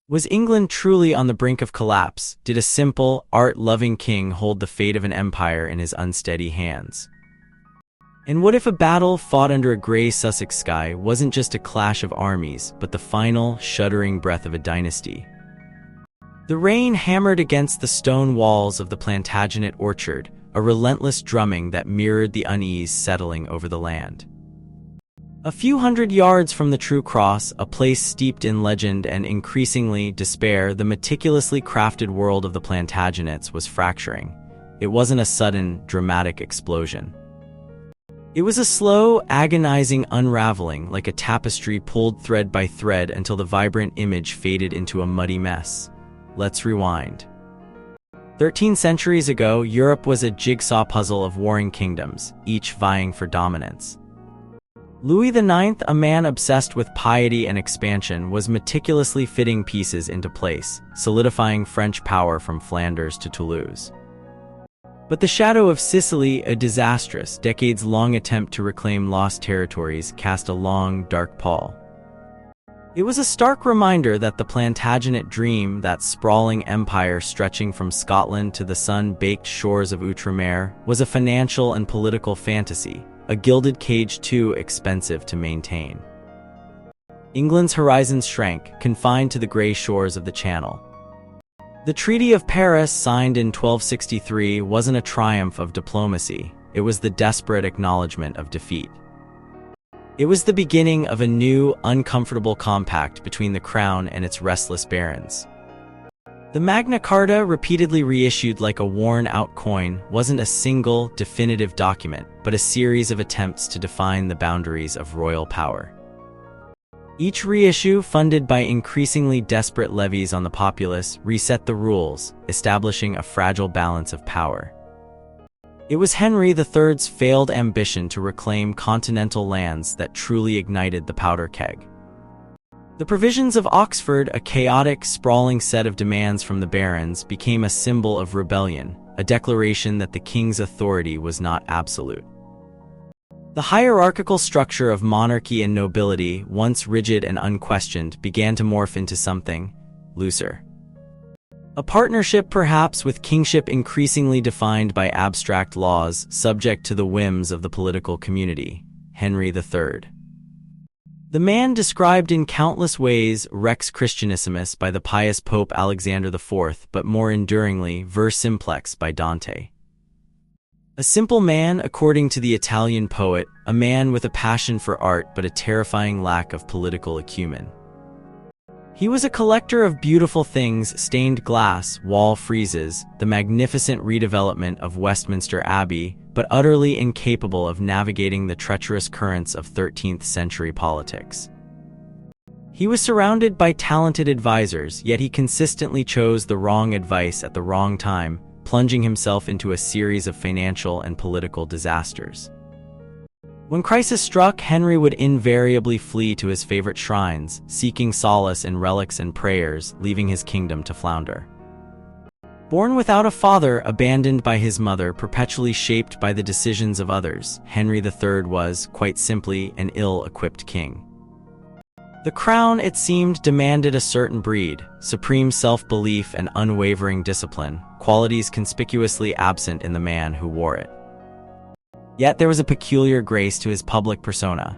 Was England truly on the brink of collapse? Did a simple, art-loving king hold the fate of an empire in his unsteady hands? And what if a battle fought under a grey Sussex sky wasn't just a clash of armies, but the final, shuddering breath of a dynasty? The rain hammered against the stone walls of the Plantagenet orchard, a relentless drumming that mirrored the unease settling over the land. A few hundred yards from the True Cross, a place steeped in legend and increasingly despair, the meticulously crafted world of the Plantagenets was fracturing. It wasn't a sudden, dramatic explosion. It was a slow, agonizing unraveling, like a tapestry pulled thread by thread until the vibrant image faded into a muddy mess. Let's rewind. 13 centuries ago, Europe was a jigsaw puzzle of warring kingdoms, each vying for dominance. Louis IX, a man obsessed with piety and expansion, was meticulously fitting pieces into place, solidifying French power from Flanders to Toulouse. But the shadow of Sicily, a disastrous, decades-long attempt to reclaim lost territories, cast a long, dark pall. It was a stark reminder that the Plantagenet dream, that sprawling empire stretching from Scotland to the sun-baked shores of Outremer, was a financial and political fantasy, a gilded cage too expensive to maintain. England's horizons shrank, confined to the grey shores of the Channel. The Treaty of Paris, signed in 1263, wasn't a triumph of diplomacy, it was the desperate acknowledgement of defeat. It was the beginning of a new, uncomfortable compact between the crown and its restless barons. The Magna Carta, repeatedly reissued like a worn-out coin, wasn't a single, definitive document, but a series of attempts to define the boundaries of royal power. Each reissue, funded by increasingly desperate levies on the populace, reset the rules, establishing a fragile balance of power. It was Henry III's failed ambition to reclaim continental lands that truly ignited the powder keg. The provisions of Oxford, a chaotic, sprawling set of demands from the barons, became a symbol of rebellion, a declaration that the king's authority was not absolute. The hierarchical structure of monarchy and nobility, once rigid and unquestioned, began to morph into something looser. A partnership, perhaps, with kingship increasingly defined by abstract laws, subject to the whims of the political community. Henry III. The man described in countless ways, Rex Christianissimus by the pious Pope Alexander IV, but more enduringly, Ver Simplex by Dante. A simple man, according to the Italian poet, a man with a passion for art but a terrifying lack of political acumen. He was a collector of beautiful things, stained glass, wall friezes, the magnificent redevelopment of Westminster Abbey, but utterly incapable of navigating the treacherous currents of 13th century politics. He was surrounded by talented advisors, yet he consistently chose the wrong advice at the wrong time, plunging himself into a series of financial and political disasters. When crisis struck, Henry would invariably flee to his favorite shrines, seeking solace in relics and prayers, leaving his kingdom to flounder. Born without a father, abandoned by his mother, perpetually shaped by the decisions of others, Henry III was, quite simply, an ill-equipped king. The crown, it seemed, demanded a certain breed, supreme self-belief and unwavering discipline, qualities conspicuously absent in the man who wore it. Yet there was a peculiar grace to his public persona.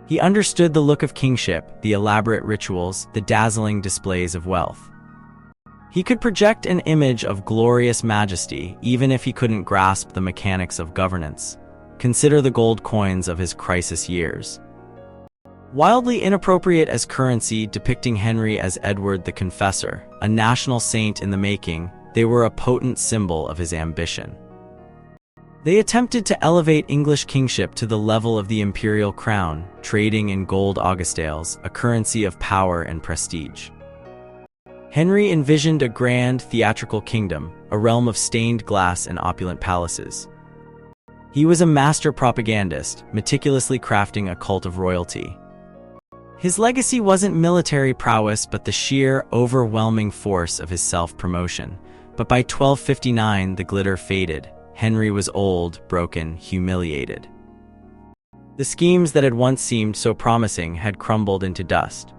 He understood the look of kingship, the elaborate rituals, the dazzling displays of wealth. He could project an image of glorious majesty, even if he couldn't grasp the mechanics of governance. Consider the gold coins of his crisis years. Wildly inappropriate as currency, depicting Henry as Edward the Confessor, a national saint in the making, they were a potent symbol of his ambition. They attempted to elevate English kingship to the level of the imperial crown, trading in gold augustales, a currency of power and prestige. Henry envisioned a grand, theatrical kingdom, a realm of stained glass and opulent palaces. He was a master propagandist, meticulously crafting a cult of royalty. His legacy wasn't military prowess but the sheer, overwhelming force of his self-promotion. But by 1259 the glitter faded. Henry was old, broken, humiliated. The schemes that had once seemed so promising had crumbled into dust.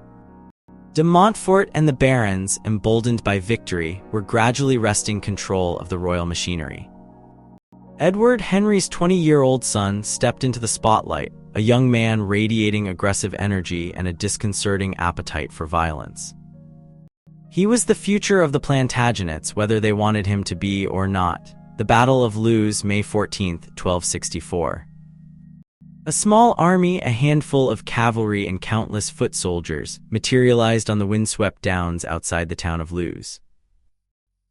De Montfort and the barons, emboldened by victory, were gradually wresting control of the royal machinery. Edward, Henry's 20-year-old son, stepped into the spotlight, a young man radiating aggressive energy and a disconcerting appetite for violence. He was the future of the Plantagenets, whether they wanted him to be or not. The Battle of Lewes, May 14, 1264. A small army, a handful of cavalry and countless foot soldiers, materialized on the windswept downs outside the town of Lewes.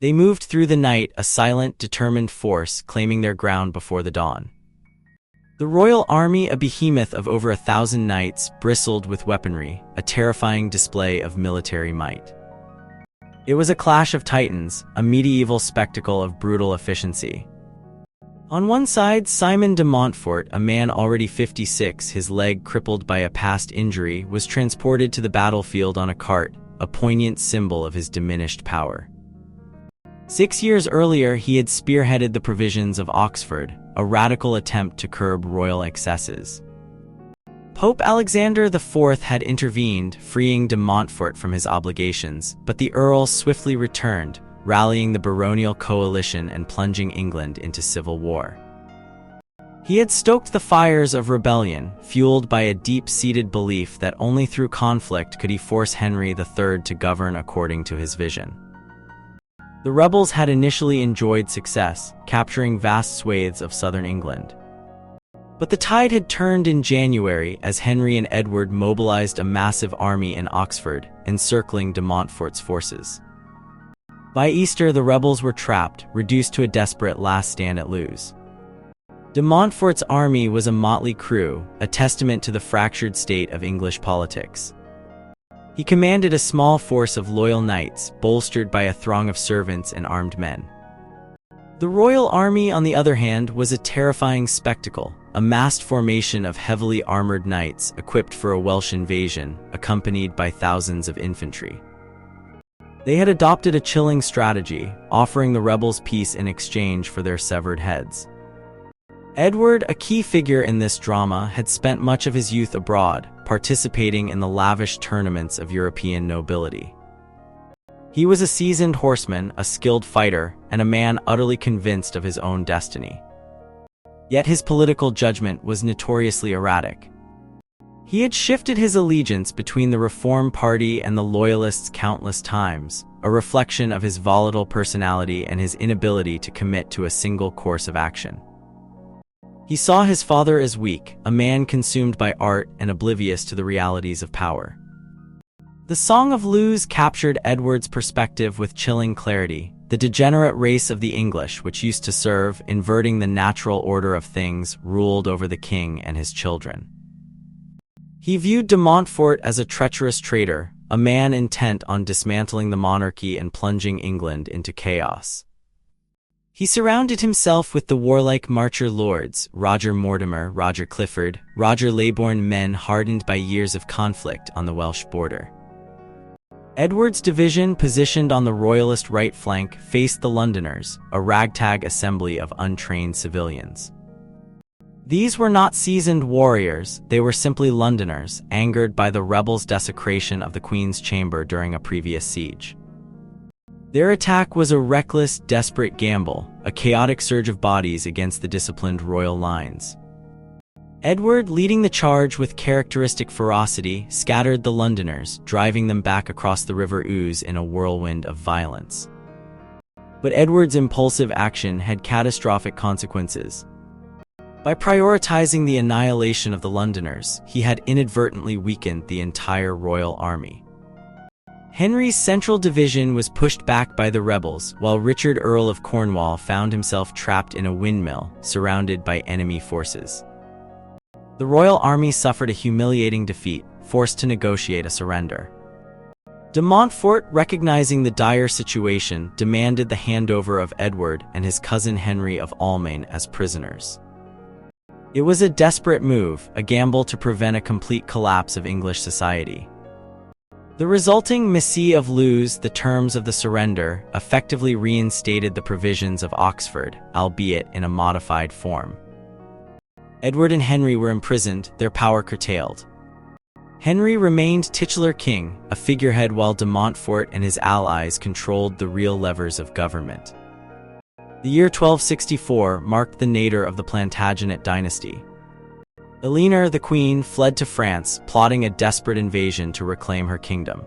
They moved through the night, a silent, determined force, claiming their ground before the dawn. The royal army, a behemoth of over 1,000 knights, bristled with weaponry, a terrifying display of military might. It was a clash of titans, a medieval spectacle of brutal efficiency. On one side, Simon de Montfort, a man already 56, his leg crippled by a past injury, was transported to the battlefield on a cart, a poignant symbol of his diminished power. 6 years earlier, he had spearheaded the provisions of Oxford, a radical attempt to curb royal excesses. Pope Alexander IV had intervened, freeing de Montfort from his obligations, but the Earl swiftly returned, rallying the baronial coalition and plunging England into civil war. He had stoked the fires of rebellion, fueled by a deep-seated belief that only through conflict could he force Henry III to govern according to his vision. The rebels had initially enjoyed success, capturing vast swathes of southern England. But the tide had turned in January as Henry and Edward mobilized a massive army in Oxford, encircling de Montfort's forces. By Easter, the rebels were trapped, reduced to a desperate last stand at Lewes. De Montfort's army was a motley crew, a testament to the fractured state of English politics. He commanded a small force of loyal knights, bolstered by a throng of servants and armed men. The royal army, on the other hand, was a terrifying spectacle, a massed formation of heavily armored knights equipped for a Welsh invasion, accompanied by thousands of infantry. They had adopted a chilling strategy, offering the rebels peace in exchange for their severed heads. Edward, a key figure in this drama, had spent much of his youth abroad, participating in the lavish tournaments of European nobility. He was a seasoned horseman, a skilled fighter, and a man utterly convinced of his own destiny. Yet his political judgment was notoriously erratic. He had shifted his allegiance between the Reform Party and the Loyalists countless times, a reflection of his volatile personality and his inability to commit to a single course of action. He saw his father as weak, a man consumed by art and oblivious to the realities of power. The Song of Lewes captured Edward's perspective with chilling clarity. The degenerate race of the English, which used to serve, inverting the natural order of things, ruled over the king and his children. He viewed de Montfort as a treacherous traitor, a man intent on dismantling the monarchy and plunging England into chaos. He surrounded himself with the warlike Marcher lords, Roger Mortimer, Roger Clifford, Roger Leybourne, men hardened by years of conflict on the Welsh border. Edward's division, positioned on the royalist right flank, faced the Londoners, a ragtag assembly of untrained civilians. These were not seasoned warriors, they were simply Londoners, angered by the rebels' desecration of the Queen's chamber during a previous siege. Their attack was a reckless, desperate gamble, a chaotic surge of bodies against the disciplined royal lines. Edward, leading the charge with characteristic ferocity, scattered the Londoners, driving them back across the River Ouse in a whirlwind of violence. But Edward's impulsive action had catastrophic consequences. By prioritizing the annihilation of the Londoners, he had inadvertently weakened the entire royal army. Henry's central division was pushed back by the rebels, while Richard, Earl of Cornwall, found himself trapped in a windmill, surrounded by enemy forces. The royal army suffered a humiliating defeat, forced to negotiate a surrender. De Montfort, recognizing the dire situation, demanded the handover of Edward and his cousin Henry of Almaine as prisoners. It was a desperate move, a gamble to prevent a complete collapse of English society. The resulting Missive of Lewes, the terms of the surrender, effectively reinstated the provisions of Oxford, albeit in a modified form. Edward and Henry were imprisoned, their power curtailed. Henry remained titular king, a figurehead, while de Montfort and his allies controlled the real levers of government. The year 1264 marked the nadir of the Plantagenet dynasty. Eleanor, the queen, fled to France, plotting a desperate invasion to reclaim her kingdom.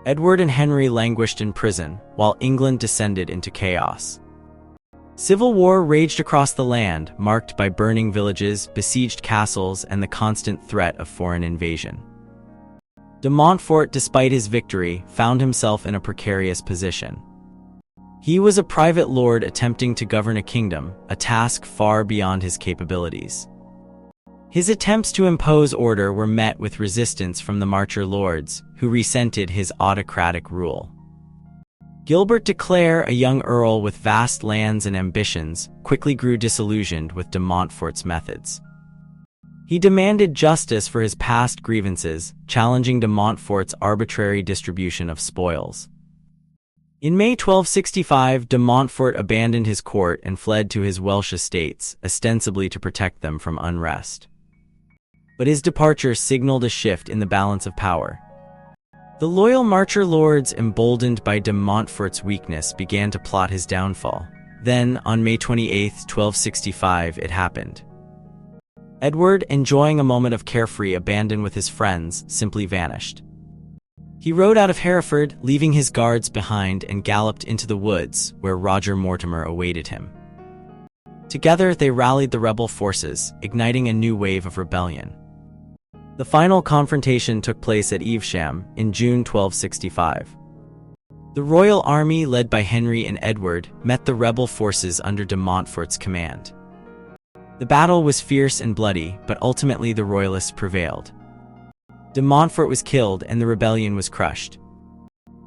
Edward and Henry languished in prison, while England descended into chaos. Civil war raged across the land, marked by burning villages, besieged castles, and the constant threat of foreign invasion. De Montfort, despite his victory, found himself in a precarious position. He was a private lord attempting to govern a kingdom, a task far beyond his capabilities. His attempts to impose order were met with resistance from the Marcher lords, who resented his autocratic rule. Gilbert de Clare, a young earl with vast lands and ambitions, quickly grew disillusioned with de Montfort's methods. He demanded justice for his past grievances, challenging de Montfort's arbitrary distribution of spoils. In May 1265, de Montfort abandoned his court and fled to his Welsh estates, ostensibly to protect them from unrest. But his departure signaled a shift in the balance of power. The loyal Marcher lords, emboldened by de Montfort's weakness, began to plot his downfall. Then, on May 28, 1265, it happened. Edward, enjoying a moment of carefree abandon with his friends, simply vanished. He rode out of Hereford, leaving his guards behind, and galloped into the woods, where Roger Mortimer awaited him. Together, they rallied the rebel forces, igniting a new wave of rebellion. The final confrontation took place at Evesham in June 1265. The royal army, led by Henry and Edward, met the rebel forces under de Montfort's command. The battle was fierce and bloody, but ultimately the royalists prevailed. De Montfort was killed and the rebellion was crushed.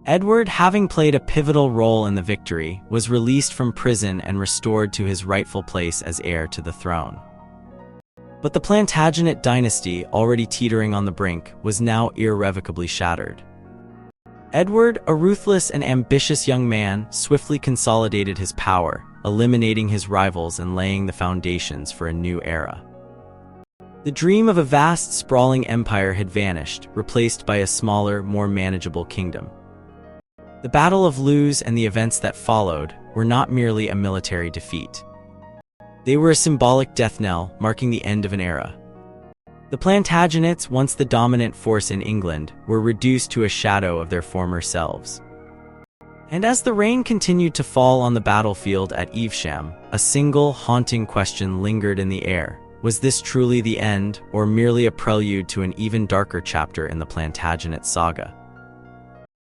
Edward, having played a pivotal role in the victory, was released from prison and restored to his rightful place as heir to the throne. But the Plantagenet dynasty, already teetering on the brink, was now irrevocably shattered. Edward, a ruthless and ambitious young man, swiftly consolidated his power, eliminating his rivals and laying the foundations for a new era. The dream of a vast, sprawling empire had vanished, replaced by a smaller, more manageable kingdom. The Battle of Lewes and the events that followed were not merely a military defeat. They were a symbolic death knell, marking the end of an era. The Plantagenets, once the dominant force in England, were reduced to a shadow of their former selves. And as the rain continued to fall on the battlefield at Evesham, a single, haunting question lingered in the air. Was this truly the end, or merely a prelude to an even darker chapter in the Plantagenet saga?